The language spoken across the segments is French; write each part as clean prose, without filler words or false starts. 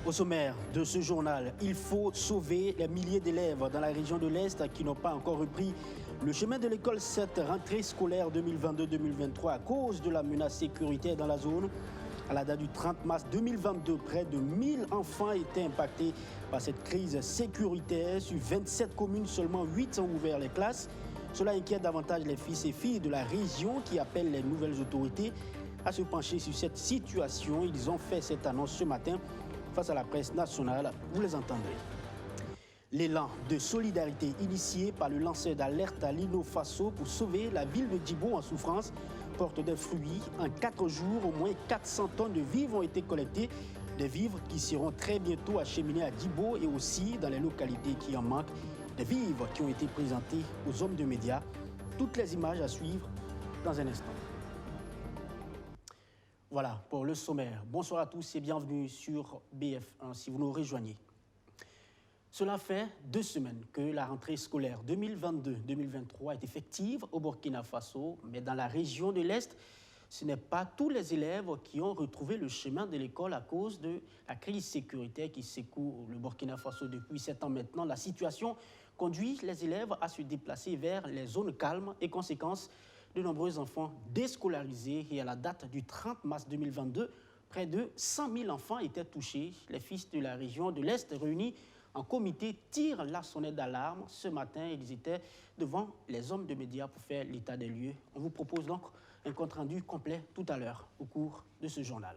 Au sommaire de ce journal, il faut sauver les milliers d'élèves dans la région de l'Est qui n'ont pas encore repris le chemin de l'école cette rentrée scolaire 2022-2023 à cause de la menace sécuritaire dans la zone. À la date du 30 mars 2022, près de 1000 enfants étaient impactés par cette crise sécuritaire. Sur 27 communes, seulement 8 ont ouvert les classes. Cela inquiète davantage les fils et filles de la région qui appellent les nouvelles autorités à se pencher sur cette situation. Ils ont fait cette annonce ce matin face à la presse nationale, vous les entendrez. L'élan de solidarité initié par le lanceur d'alerte à Lino Faso pour sauver la ville de Djibo en souffrance porte des fruits. En 4 jours, au moins 400 tonnes de vivres ont été collectées. Des vivres qui seront très bientôt acheminés à Djibo et aussi dans les localités qui en manquent. Des vivres qui ont été présentés aux hommes de médias. Toutes les images à suivre dans un instant. Voilà pour le sommaire. Bonsoir à tous et bienvenue sur BF1 si vous nous rejoignez. Cela fait 2 semaines que la rentrée scolaire 2022-2023 est effective au Burkina Faso, mais dans la région de l'Est, ce n'est pas tous les élèves qui ont retrouvé le chemin de l'école à cause de la crise sécuritaire qui secoue le Burkina Faso depuis 7 ans maintenant. La situation conduit les élèves à se déplacer vers les zones calmes et conséquence, de nombreux enfants déscolarisés et à la date du 30 mars 2022, près de 100 000 enfants étaient touchés. Les fils de la région de l'Est réunis en comité tirent la sonnette d'alarme. Ce matin, ils étaient devant les hommes de médias pour faire l'état des lieux. On vous propose donc un compte-rendu complet tout à l'heure au cours de ce journal.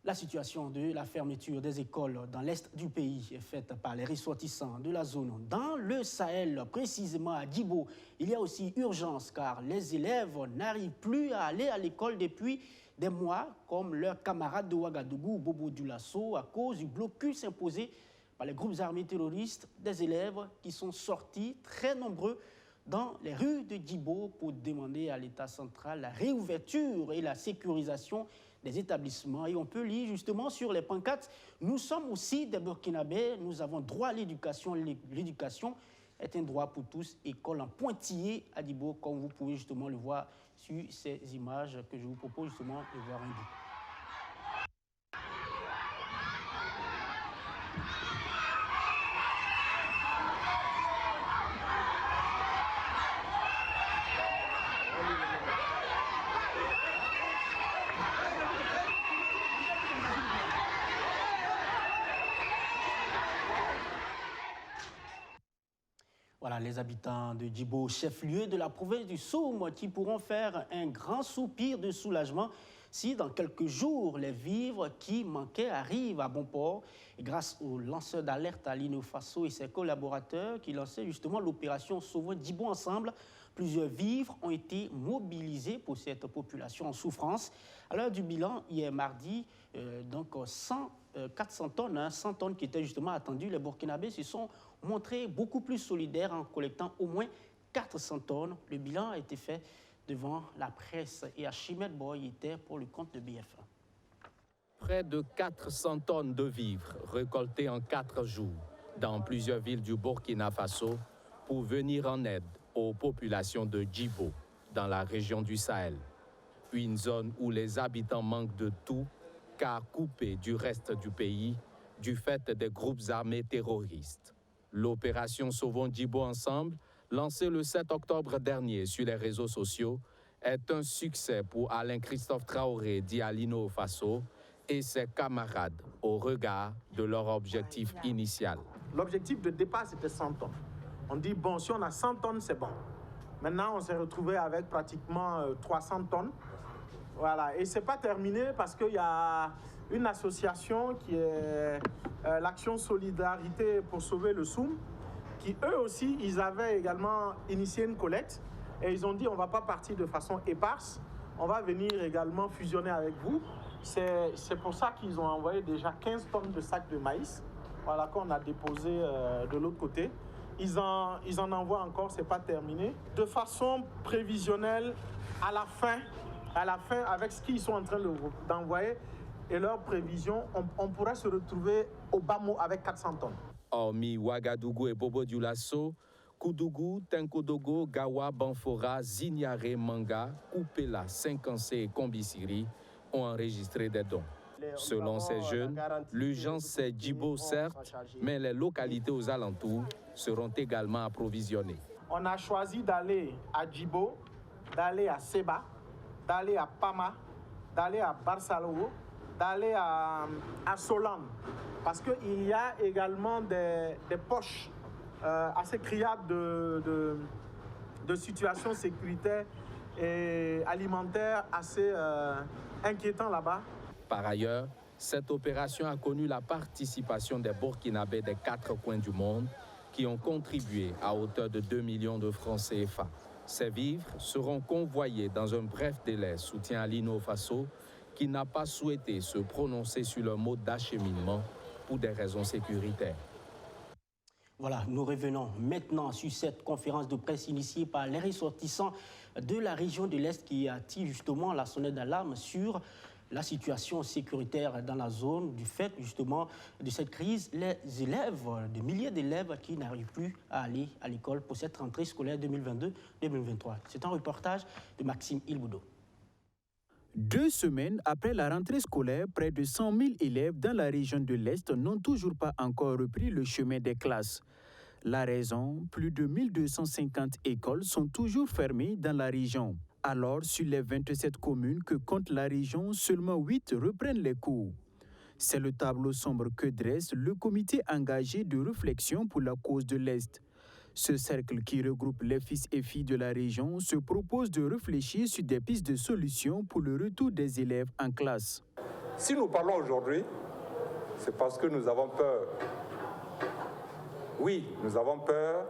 La situation de la fermeture des écoles dans l'est du pays est faite par les ressortissants de la zone. Dans le Sahel, précisément à Djibo, il y a aussi urgence car les élèves n'arrivent plus à aller à l'école depuis des mois, comme leurs camarades de Ouagadougou ou Bobo Dioulasso, à cause du blocus imposé par les groupes armés terroristes. Des élèves qui sont sortis très nombreux dans les rues de Djibo pour demander à l'État central la réouverture et la sécurisation des établissements. Et on peut lire justement sur les pancartes, nous sommes aussi des Burkinabés, nous avons droit à l'éducation. L'éducation est un droit pour tous. École en pointillé à Djibo, comme vous pouvez justement le voir sur ces images que je vous propose justement de voir un bout. Voilà les habitants de Djibo, chef-lieu de la province du Soum, qui pourront faire un grand soupir de soulagement si dans quelques jours les vivres qui manquaient arrivent à bon port. Et grâce au lanceur d'alerte à Lino Faso et ses collaborateurs qui lançaient justement l'opération Sauvons Djibo ensemble, plusieurs vivres ont été mobilisés pour cette population en souffrance. À l'heure du bilan, hier mardi, 400 tonnes, 100 tonnes qui étaient justement attendues, les Burkinabés se sont montrés beaucoup plus solidaires en collectant au moins 400 tonnes. Le bilan a été fait devant la presse et Archimède Boy était pour le compte de BF1. Près de 400 tonnes de vivres récoltées en 4 jours dans plusieurs villes du Burkina Faso pour venir en aide aux populations de Djibo, dans la région du Sahel. Une zone où les habitants manquent de tout, car coupés du reste du pays du fait des groupes armés terroristes. L'opération Sauvons Djibo ensemble, lancée le 7 octobre dernier sur les réseaux sociaux, est un succès pour Alain Christophe Traoré dit à Lino Faso et ses camarades au regard de leur objectif initial. L'objectif de départ, c'était 100 tonnes. On dit, bon, si on a 100 tonnes, c'est bon. Maintenant, on s'est retrouvé avec pratiquement 300 tonnes. Voilà, et ce n'est pas terminé parce qu'il y a une association qui est l'Action Solidarité pour sauver le Soum, qui eux aussi, ils avaient également initié une collecte et ils ont dit on ne va pas partir de façon éparse, on va venir également fusionner avec vous. C'est pour ça qu'ils ont envoyé déjà 15 tonnes de sacs de maïs, voilà, qu'on a déposé de l'autre côté. Ils en envoient encore, ce n'est pas terminé. De façon prévisionnelle, à la fin, avec ce qu'ils sont en train d'envoyer et leurs prévisions, on pourrait se retrouver au bas mot avec 400 tonnes. Hormis Ouagadougou et Bobo Dioulasso, Koudougou, Tenkodogo, Gawa, Banfora, Zignare, Manga, Koupela, Saint-Cancé et Combisiri ont enregistré des dons. Selon ces jeunes, l'urgence c'est Djibo certes, mais les localités aux alentours seront également approvisionnées. On a choisi d'aller à Djibo, d'aller à Seba, d'aller à Pama, d'aller à Barsalowo, d'aller à Solan, parce qu'il y a également des poches assez criardes de situations sécuritaires et alimentaires assez inquiétantes là-bas. Par ailleurs, cette opération a connu la participation des Burkinabés des 4 coins du monde qui ont contribué à hauteur de 2 millions de francs CFA. Ces vivres seront convoyés dans un bref délai, soutien à l'Ino Faso, qui n'a pas souhaité se prononcer sur le mode d'acheminement pour des raisons sécuritaires. Voilà, nous revenons maintenant sur cette conférence de presse initiée par les ressortissants de la région de l'Est qui a tiré justement la sonnette d'alarme sur la situation sécuritaire dans la zone du fait justement de cette crise. Les élèves, des milliers d'élèves qui n'arrivent plus à aller à l'école pour cette rentrée scolaire 2022-2023. C'est un reportage de Maxime Ilboudo. 2 semaines après la rentrée scolaire, près de 100 000 élèves dans la région de l'Est n'ont toujours pas encore repris le chemin des classes. La raison, plus de 1250 écoles sont toujours fermées dans la région. Alors, sur les 27 communes que compte la région, seulement 8 reprennent les cours. C'est le tableau sombre que dresse le comité engagé de réflexion pour la cause de l'Est. Ce cercle qui regroupe les fils et filles de la région se propose de réfléchir sur des pistes de solutions pour le retour des élèves en classe. Si nous parlons aujourd'hui, c'est parce que nous avons peur. Oui, nous avons peur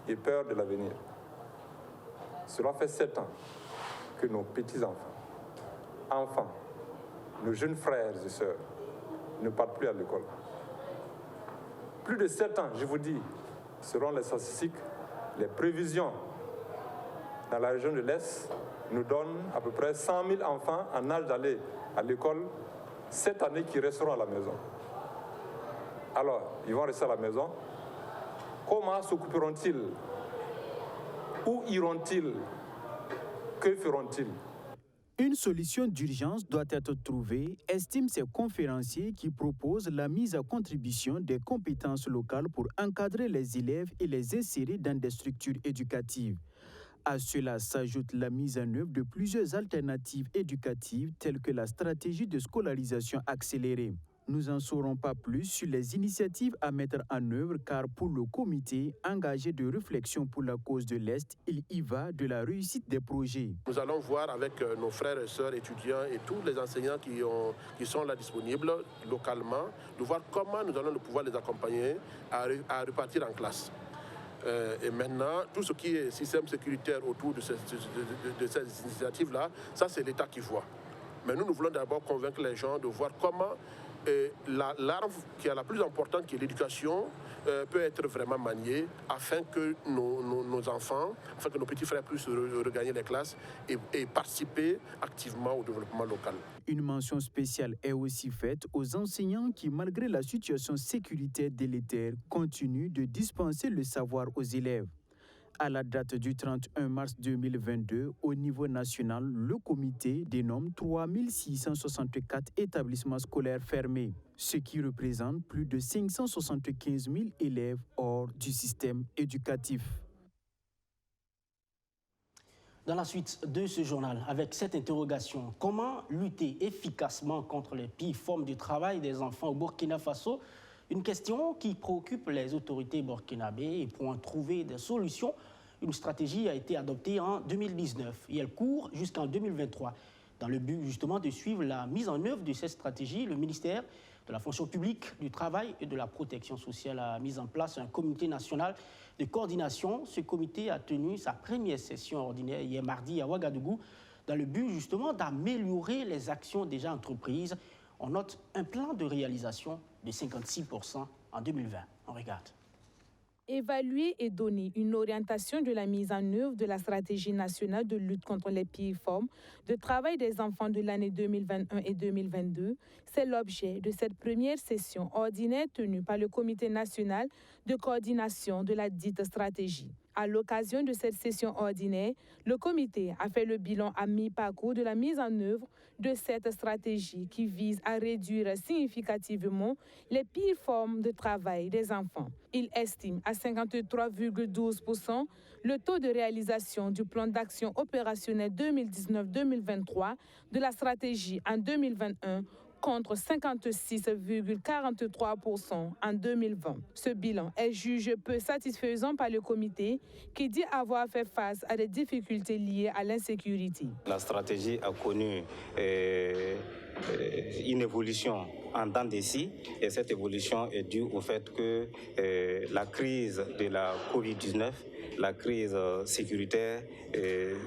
et peur de l'avenir. Cela fait 7 ans que nos petits-enfants, nos jeunes frères et sœurs ne partent plus à l'école. Plus de 7 ans, je vous dis, selon les statistiques, les prévisions dans la région de l'Est nous donnent à peu près 100 000 enfants en âge d'aller à l'école cette année qui resteront à la maison. Alors, ils vont rester à la maison. Comment s'occuperont-ils? Où iront-ils? Que feront-ils? Une solution d'urgence doit être trouvée, estiment ces conférenciers qui proposent la mise à contribution des compétences locales pour encadrer les élèves et les insérer dans des structures éducatives. À cela s'ajoute la mise en œuvre de plusieurs alternatives éducatives telles que la stratégie de scolarisation accélérée. Nous n'en saurons pas plus sur les initiatives à mettre en œuvre car pour le comité engagé de réflexion pour la cause de l'Est, il y va de la réussite des projets. Nous allons voir avec nos frères et sœurs étudiants et tous les enseignants qui sont là disponibles localement, de voir comment nous allons pouvoir les accompagner à repartir en classe. Et maintenant, tout ce qui est système sécuritaire autour de ces initiatives-là, ça c'est l'État qui voit. Mais nous voulons d'abord convaincre les gens de voir comment l'arme qui est la plus importante, qui est l'éducation, peut être vraiment maniée afin que nos enfants, afin que nos petits frères puissent regagner les classes et participer activement au développement local. Une mention spéciale est aussi faite aux enseignants qui, malgré la situation sécuritaire délétère, continuent de dispenser le savoir aux élèves. À la date du 31 mars 2022, au niveau national, le comité dénomme 3664 établissements scolaires fermés, ce qui représente plus de 575 000 élèves hors du système éducatif. Dans la suite de ce journal, avec cette interrogation, comment lutter efficacement contre les pires formes de travail des enfants au Burkina Faso? Une question qui préoccupe les autorités burkinabées et pour en trouver des solutions, une stratégie a été adoptée en 2019 et elle court jusqu'en 2023. Dans le but justement de suivre la mise en œuvre de cette stratégie, le ministère de la fonction publique, du travail et de la protection sociale a mis en place un comité national de coordination. Ce comité a tenu sa première session ordinaire hier mardi à Ouagadougou dans le but justement d'améliorer les actions déjà entreprises. On note un plan de réalisation de 56% en 2020. On regarde. Évaluer et donner une orientation de la mise en œuvre de la stratégie nationale de lutte contre les pires formes de travail des enfants de l'année 2021 et 2022, c'est l'objet de cette première session ordinaire tenue par le Comité national de coordination de la dite stratégie. À l'occasion de cette session ordinaire, le comité a fait le bilan à mi-parcours de la mise en œuvre de cette stratégie qui vise à réduire significativement les pires formes de travail des enfants. Il estime à 53,12% le taux de réalisation du plan d'action opérationnel 2019-2023 de la stratégie en 2021 contre 56,43% en 2020. Ce bilan est jugé peu satisfaisant par le comité qui dit avoir fait face à des difficultés liées à l'insécurité. La stratégie a connu une évolution en dents de scie et cette évolution est due au fait que la crise de la Covid-19, la crise sécuritaire,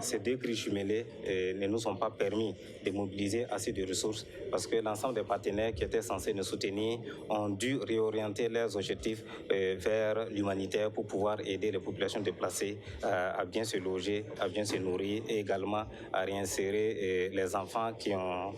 ces deux crises jumelées ne nous ont pas permis de mobiliser assez de ressources parce que l'ensemble des partenaires qui étaient censés nous soutenir ont dû réorienter leurs objectifs vers l'humanitaire pour pouvoir aider les populations déplacées à bien se loger, à bien se nourrir et également à réinsérer les enfants qui ont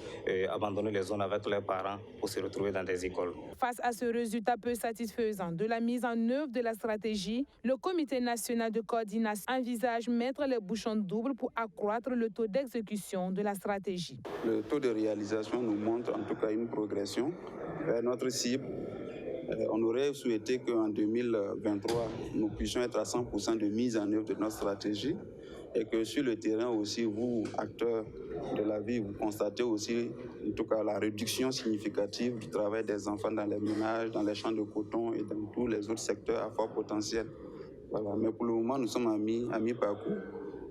abandonné les zones avec leurs parents pour se retrouver dans des écoles. Face à ce résultat peu satisfaisant de la mise en œuvre de la stratégie, le Comité national de coordination envisage mettre les bouchons doubles pour accroître le taux d'exécution de la stratégie. Le taux de réalisation nous montre en tout cas une progression vers notre cible. On aurait souhaité qu'en 2023, nous puissions être à 100% de mise en œuvre de notre stratégie et que sur le terrain aussi, vous, acteurs de la vie, vous constatez aussi en tout cas la réduction significative du travail des enfants dans les ménages, dans les champs de coton et dans tous les autres secteurs à fort potentiel. Voilà. Mais pour le moment, nous sommes à mi-parcours.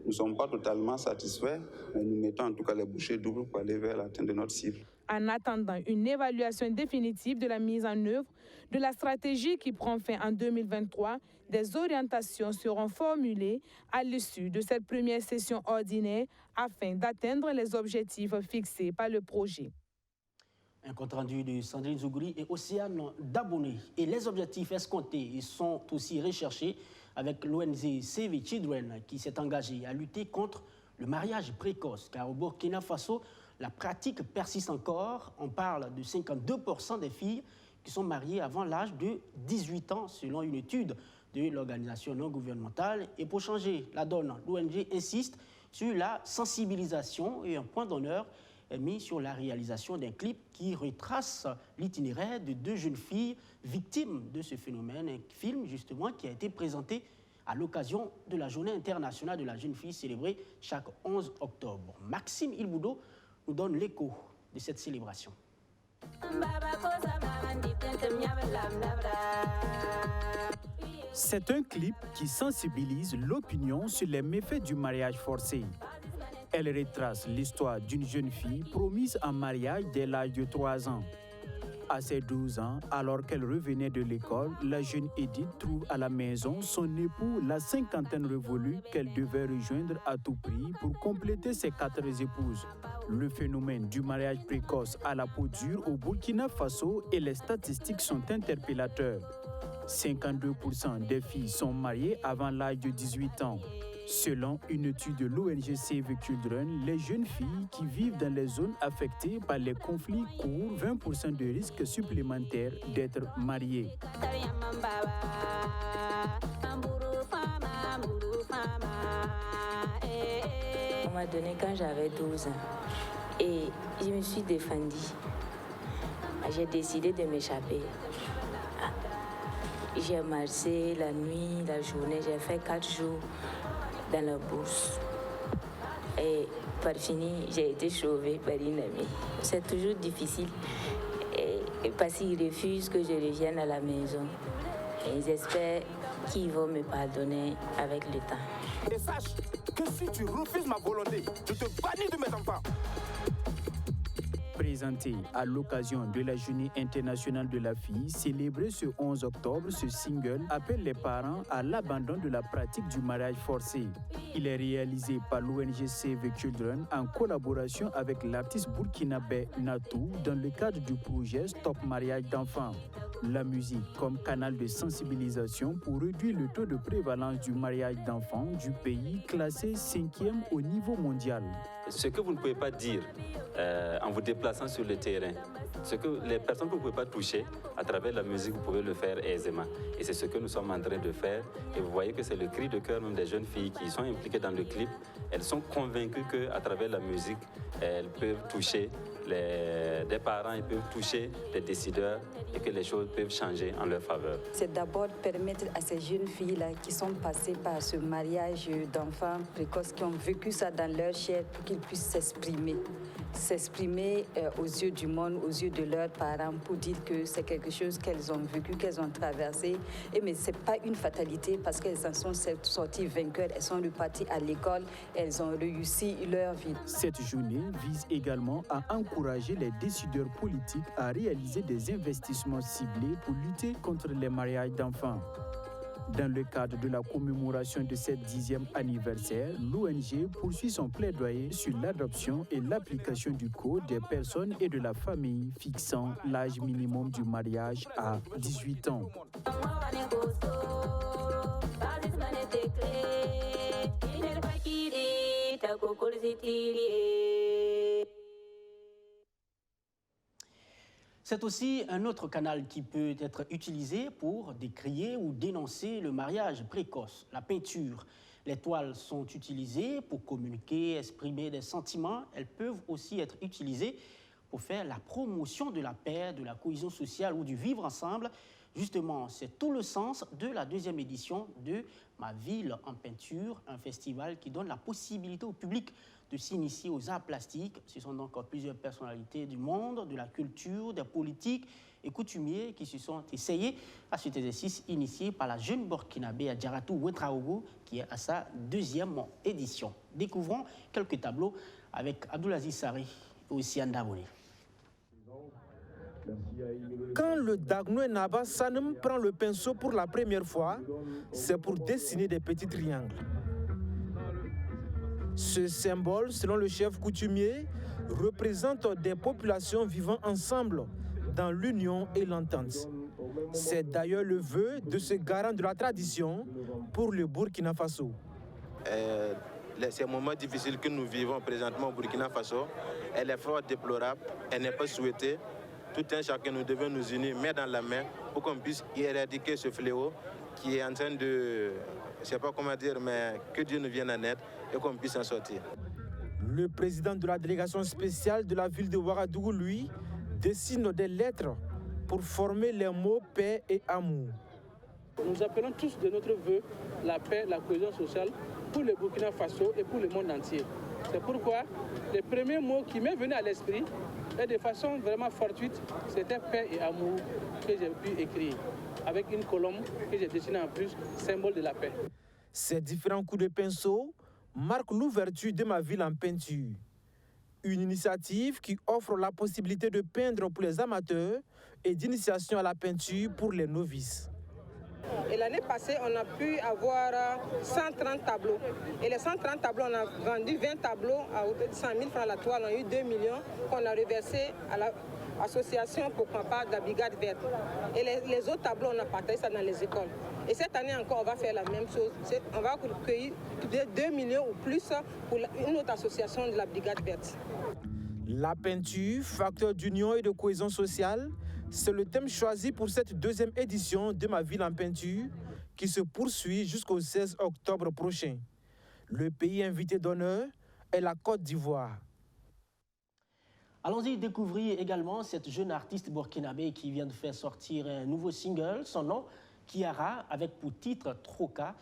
Nous ne sommes pas totalement satisfaits, mais nous mettons en tout cas les bouchées doubles pour aller vers l'atteinte de notre cible. En attendant une évaluation définitive de la mise en œuvre de la stratégie qui prend fin en 2023, des orientations seront formulées à l'issue de cette première session ordinaire afin d'atteindre les objectifs fixés par le projet. Un compte rendu de Sandrine Zougouri et Océane Dabonné. Et les objectifs escomptés sont aussi recherchés avec l'ONG Save Children qui s'est engagée à lutter contre le mariage précoce. Car au Burkina Faso, la pratique persiste encore. On parle de 52% des filles qui sont mariées avant l'âge de 18 ans, selon une étude de l'organisation non gouvernementale. Et pour changer la donne, l'ONG insiste sur la sensibilisation et un point d'honneur est mis sur la réalisation d'un clip qui retrace l'itinéraire de deux jeunes filles victimes de ce phénomène. Un film justement qui a été présenté à l'occasion de la Journée internationale de la jeune fille célébrée chaque 11 octobre. Maxime Ilboudo nous donne l'écho de cette célébration. C'est un clip qui sensibilise l'opinion sur les méfaits du mariage forcé. Elle retrace l'histoire d'une jeune fille promise en mariage dès l'âge de 3 ans. À ses 12 ans, alors qu'elle revenait de l'école, la jeune Edith trouve à la maison son époux, la cinquantaine révolue, qu'elle devait rejoindre à tout prix pour compléter ses 4 épouses. Le phénomène du mariage précoce à la peau dure au Burkina Faso et les statistiques sont interpellateurs. 52% des filles sont mariées avant l'âge de 18 ans. Selon une étude de l'ONG Save Children, les jeunes filles qui vivent dans les zones affectées par les conflits courent 20% de risques supplémentaires d'être mariées. On m'a donné quand j'avais 12 ans et je me suis défendue. J'ai décidé de m'échapper. J'ai marché la nuit, la journée, j'ai fait 4 jours dans la bourse. Et par fini, j'ai été sauvée par une amie. C'est toujours difficile parce qu'ils refusent que je revienne à la maison. Et ils espèrent qu'ils vont me pardonner avec le temps. Et sache que si tu refuses ma volonté, je te bannis de mes enfants. Présenté à l'occasion de la Journée internationale de la fille, célébrée ce 11 octobre, ce single appelle les parents à l'abandon de la pratique du mariage forcé. Il est réalisé par l'ONG Save Children en collaboration avec l'artiste burkinabé Natou dans le cadre du projet Stop Mariage d'enfants. La musique comme canal de sensibilisation pour réduire le taux de prévalence du mariage d'enfants du pays classé 5e au niveau mondial. ce que vous ne pouvez pas dire en vous déplaçant sur le terrain, les personnes que vous ne pouvez pas toucher, à travers la musique, vous pouvez le faire aisément. Et c'est ce que nous sommes en train de faire. Et vous voyez que c'est le cri de cœur même des jeunes filles qui sont impliquées dans le clip. Elles sont convaincues qu'à travers la musique, elles peuvent toucher des parents, ils peuvent toucher les décideurs et que les choses peuvent changer en leur faveur. C'est d'abord permettre à ces jeunes filles-là qui sont passées par ce mariage d'enfants précoces, qui ont vécu ça dans leur chair, pour qu'ils puissent s'exprimer aux yeux du monde, aux yeux de leurs parents, pour dire que c'est quelque chose qu'elles ont vécu, qu'elles ont traversé. Mais ce n'est pas une fatalité parce qu'elles en sont sorties vainqueurs, elles sont reparties à l'école, elles ont réussi leur vie. Cette journée vise également à encourager les décideurs politiques à réaliser des investissements ciblés pour lutter contre les mariages d'enfants. Dans le cadre de la commémoration de ce 10e anniversaire, l'ONG poursuit son plaidoyer sur l'adoption et l'application du Code des personnes et de la famille fixant l'âge minimum du mariage à 18 ans. C'est aussi un autre canal qui peut être utilisé pour décrier ou dénoncer le mariage précoce, la peinture. Les toiles sont utilisées pour communiquer, exprimer des sentiments. Elles peuvent aussi être utilisées pour faire la promotion de la paix, de la cohésion sociale ou du vivre ensemble. Justement, c'est tout le sens de la 2e édition de Ma ville en peinture, un festival qui donne la possibilité au public de s'initier aux arts plastiques. Ce sont donc plusieurs personnalités du monde, de la culture, des politiques et coutumiers qui se sont essayés à cet exercice initié par la jeune Burkinabé Adjaratou Ouetraogo, qui est à sa 2e édition. Découvrons quelques tableaux avec Abdoulaziz Sarri et aussi Andabone. Quand le Dagnoé Naba Sanem prend le pinceau pour la première fois, c'est pour dessiner des petits triangles. Ce symbole, selon le chef coutumier, représente des populations vivant ensemble dans l'union et l'entente. C'est d'ailleurs le vœu de ce garant de la tradition pour le Burkina Faso. Ces moments difficiles que nous vivons présentement au Burkina Faso, elle est fort déplorable, elle n'est pas souhaitée. Tout un chacun, nous devons nous unir main dans la main pour qu'on puisse éradiquer ce fléau qui est en train de, je ne sais pas comment dire, mais que Dieu nous vienne en aide et qu'on puisse en sortir. Le président de la délégation spéciale de la ville de Ouagadougou, lui, dessine des lettres pour former les mots paix et amour. Nous appelons tous de notre vœu la paix, la cohésion sociale pour le Burkina Faso et pour le monde entier. C'est pourquoi les premiers mots qui m'est venu à l'esprit, et de façon vraiment fortuite, c'était paix et amour que j'ai pu écrire, avec une colombe que j'ai dessinée en plus, symbole de la paix. Ces différents coups de pinceau marquent l'ouverture de Ma ville en peinture. Une initiative qui offre la possibilité de peindre pour les amateurs et d'initiation à la peinture pour les novices. Et l'année passée, on a pu avoir 130 tableaux. Et les 130 tableaux, on a vendu 20 tableaux à hauteur de 100 000 francs la toile. On a eu 2 millions qu'on a reversés à l'association pour campagne de la Brigade Verte. Et les autres tableaux, on a partagé ça dans les écoles. Et cette année encore, on va faire la même chose. On va recueillir 2 millions ou plus pour une autre association de la Brigade Verte. La peinture, facteur d'union et de cohésion sociale, c'est le thème choisi pour cette 2e édition de Ma ville en peinture qui se poursuit jusqu'au 16 octobre prochain. Le pays invité d'honneur est la Côte d'Ivoire. Allons-y découvrir également cette jeune artiste burkinabé qui vient de faire sortir un nouveau single. Son nom, Kiara, avec pour titre Troka.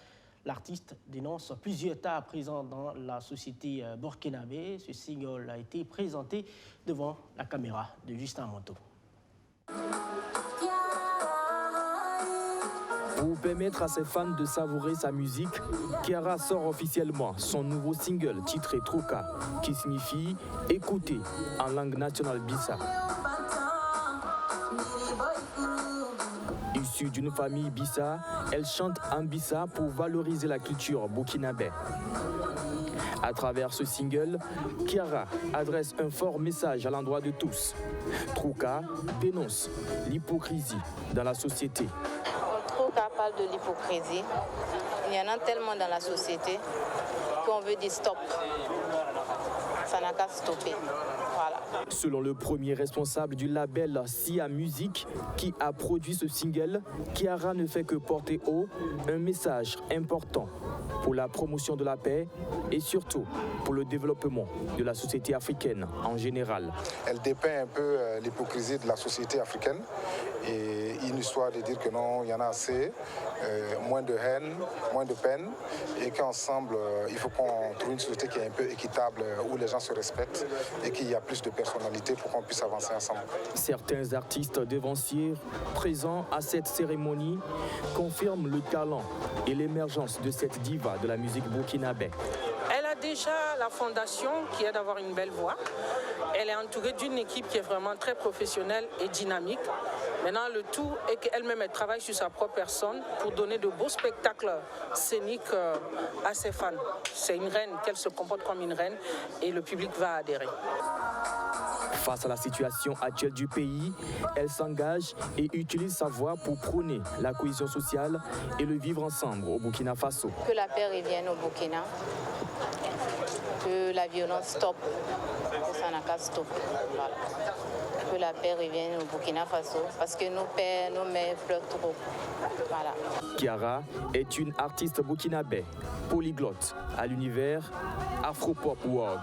L'artiste dénonce plusieurs tas présents dans la société burkinabé. Ce single a été présenté devant la caméra de Justin Monto. Pour permettre à ses fans de savourer sa musique, Kiara sort officiellement son nouveau single titré Troka, qui signifie « écouter » en langue nationale Bissa. Issue d'une famille Bissa, elle chante en Bissa pour valoriser la culture burkinabé. À travers ce single, Kiara adresse un fort message à l'endroit de tous. Troka dénonce l'hypocrisie dans la société. Troka parle de l'hypocrisie. Il y en a tellement dans la société qu'on veut dire stop. ça n'a qu'à stopper. Voilà. Selon le premier responsable du label Sia Music qui a produit ce single, Kiara ne fait que porter haut un message important pour la promotion de la paix et surtout pour le développement de la société africaine en général. Elle dépeint un peu l'hypocrisie de la société africaine et une histoire de dire que non, il y en a assez, moins de haine, moins de peine et qu'ensemble, il faut qu'on trouve une société qui est un peu équitable, où les gens se respectent et qu'il y a plus de personnalité pour qu'on puisse avancer ensemble. Certains artistes devanciers présents à cette cérémonie confirment le talent et l'émergence de cette diva de la musique burkinabé. Elle a déjà la fondation qui est d'avoir une belle voix. Elle est entourée d'une équipe qui est vraiment très professionnelle et dynamique. Maintenant, le tout est qu'elle-même elle travaille sur sa propre personne pour donner de beaux spectacles scéniques à ses fans. C'est une reine, qu'elle se comporte comme une reine et le public va adhérer. Face à la situation actuelle du pays, elle s'engage et utilise sa voix pour prôner la cohésion sociale et le vivre ensemble au Burkina Faso. Que la paix revienne au Burkina, que la violence stoppe, que ça n'a qu'à stopper. Voilà. Que la paix revienne au Burkina Faso, parce que nos pères, nos mères pleurent trop. Voilà. Kiara est une artiste burkinabé, polyglotte à l'univers Afropop World.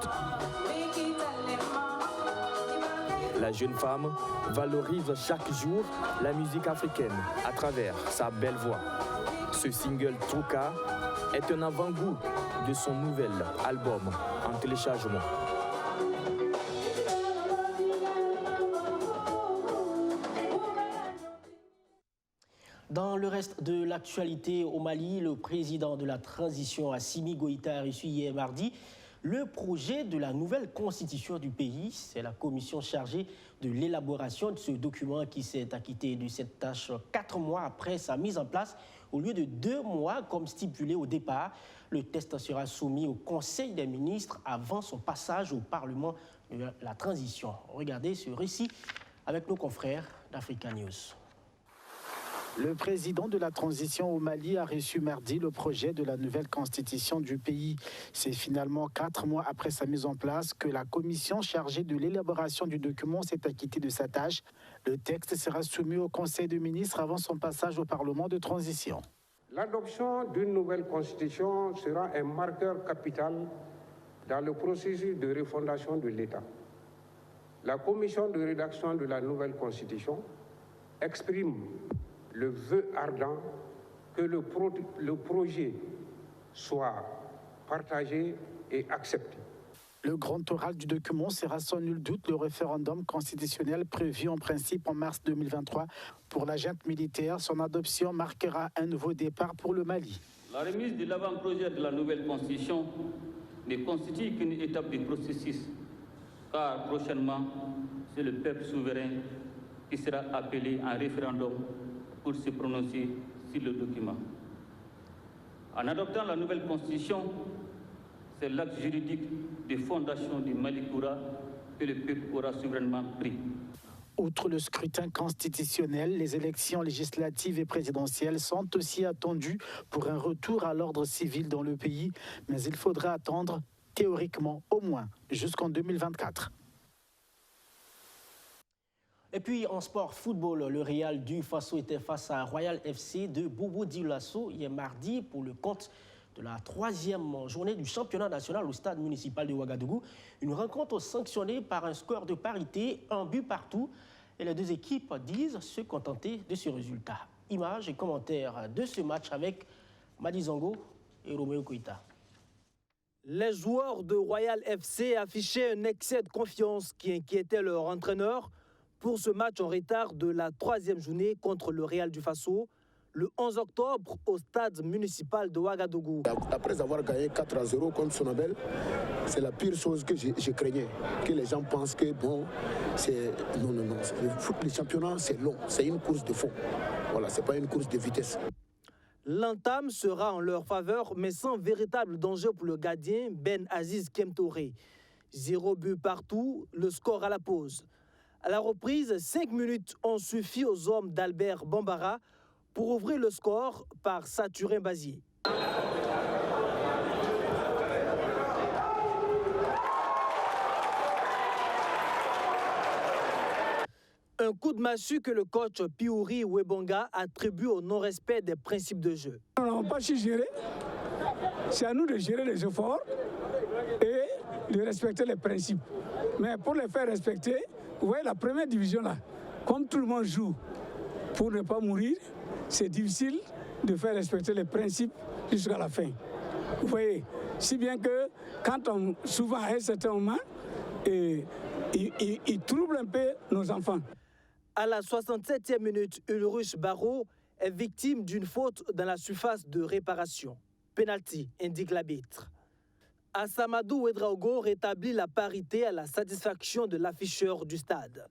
La jeune femme valorise chaque jour la musique africaine à travers sa belle voix. Ce single Truka est un avant-goût de son nouvel album en téléchargement. Dans le reste de l'actualité au Mali, le président de la transition Assimi Goïta a reçu hier mardi le projet de la nouvelle constitution du pays. C'est la commission chargée de l'élaboration de ce document qui s'est acquittée de cette tâche 4 mois après sa mise en place, au lieu de 2 mois comme stipulé au départ. Le test sera soumis au Conseil des ministres avant son passage au Parlement de la transition. Regardez ce récit avec nos confrères d'Africa News. Le président de la transition au Mali a reçu mardi le projet de la nouvelle constitution du pays. C'est finalement 4 mois après sa mise en place que la commission chargée de l'élaboration du document s'est acquittée de sa tâche. Le texte sera soumis au Conseil des ministres avant son passage au Parlement de transition. L'adoption d'une nouvelle constitution sera un marqueur capital dans le processus de refondation de l'État. La commission de rédaction de la nouvelle constitution exprime le vœu ardent que le projet soit partagé et accepté. Le grand oral du document sera sans nul doute le référendum constitutionnel prévu en principe en mars 2023. Pour la junte militaire, son adoption marquera un nouveau départ pour le Mali. La remise de l'avant-projet de la nouvelle constitution ne constitue qu'une étape du processus, car prochainement, c'est le peuple souverain qui sera appelé en référendum pour se prononcer sur le document. En adoptant la nouvelle constitution, c'est l'acte juridique de fondation du Malikoura que le peuple aura souverainement pris. Outre le scrutin constitutionnel, les élections législatives et présidentielles sont aussi attendues pour un retour à l'ordre civil dans le pays, mais il faudra attendre théoriquement au moins jusqu'en 2024. Et puis en sport football, le Real du Faso était face à Royal FC de Bobo Dioulasso hier mardi pour le compte de la 3e journée du championnat national au stade municipal de Ouagadougou. Une rencontre sanctionnée par un score de parité, 1 but partout. Et les deux équipes disent se contenter de ce résultat. Images et commentaires de ce match avec Madi Zongo et Roméo Koïta. Les joueurs de Royal FC affichaient un excès de confiance qui inquiétait leur entraîneur pour ce match en retard de la 3e journée contre le Real du Faso, le 11 octobre au stade municipal de Ouagadougou. Après avoir gagné 4-0 contre Sonabel, c'est la pire chose que je craignais. Que les gens pensent que bon, c'est... Non. Le championnat, c'est long. C'est une course de fond. Voilà, c'est pas une course de vitesse. L'entame sera en leur faveur, mais sans véritable danger pour le gardien Ben Aziz Kemtouré. 0 but partout, le score à la pause. À la reprise, 5 minutes ont suffi aux hommes d'Albert Bambara pour ouvrir le score par Saturin Bazier. Un coup de massue que le coach Piouri Webonga attribue au non-respect des principes de jeu. On n'a pas su gérer. C'est à nous de gérer les efforts et de respecter les principes. Mais pour les faire respecter, vous voyez la première division là, comme tout le monde joue pour ne pas mourir, c'est difficile de faire respecter les principes jusqu'à la fin. Vous voyez, si bien que quand on, souvent à un certain moment, il trouble un peu nos enfants. À la 67e minute, Ulrich Barrault est victime d'une faute dans la surface de réparation. Penalty, indique l'arbitre. Assamadou Ouedraogo rétablit la parité à la satisfaction de l'afficheur du stade.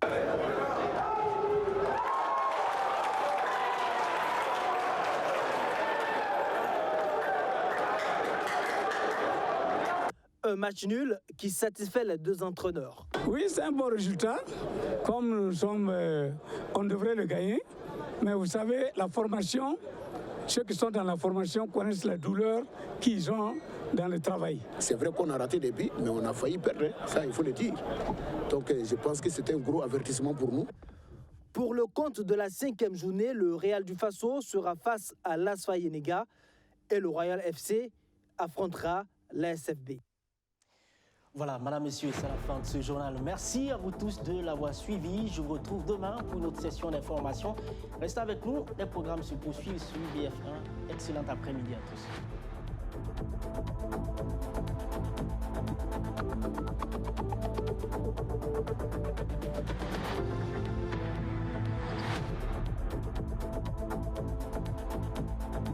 Un match nul qui satisfait les deux entraîneurs. Oui, c'est un bon résultat. Comme nous sommes, on devrait le gagner. Mais vous savez, la formation, ceux qui sont dans la formation connaissent la douleur qu'ils ont dans le travail. C'est vrai qu'on a raté des buts, mais on a failli perdre. Ça, il faut le dire. Donc, je pense que c'était un gros avertissement pour nous. Pour le compte de la 5e journée, le Real du Faso sera face à l'Asfa Yenega et le Royal FC affrontera l'ASFB. Voilà, madame, messieurs, c'est la fin de ce journal. Merci à vous tous de l'avoir suivi. Je vous retrouve demain pour une autre session d'information. Restez avec nous, les programmes se poursuivent sur BF1. Excellent après-midi à tous.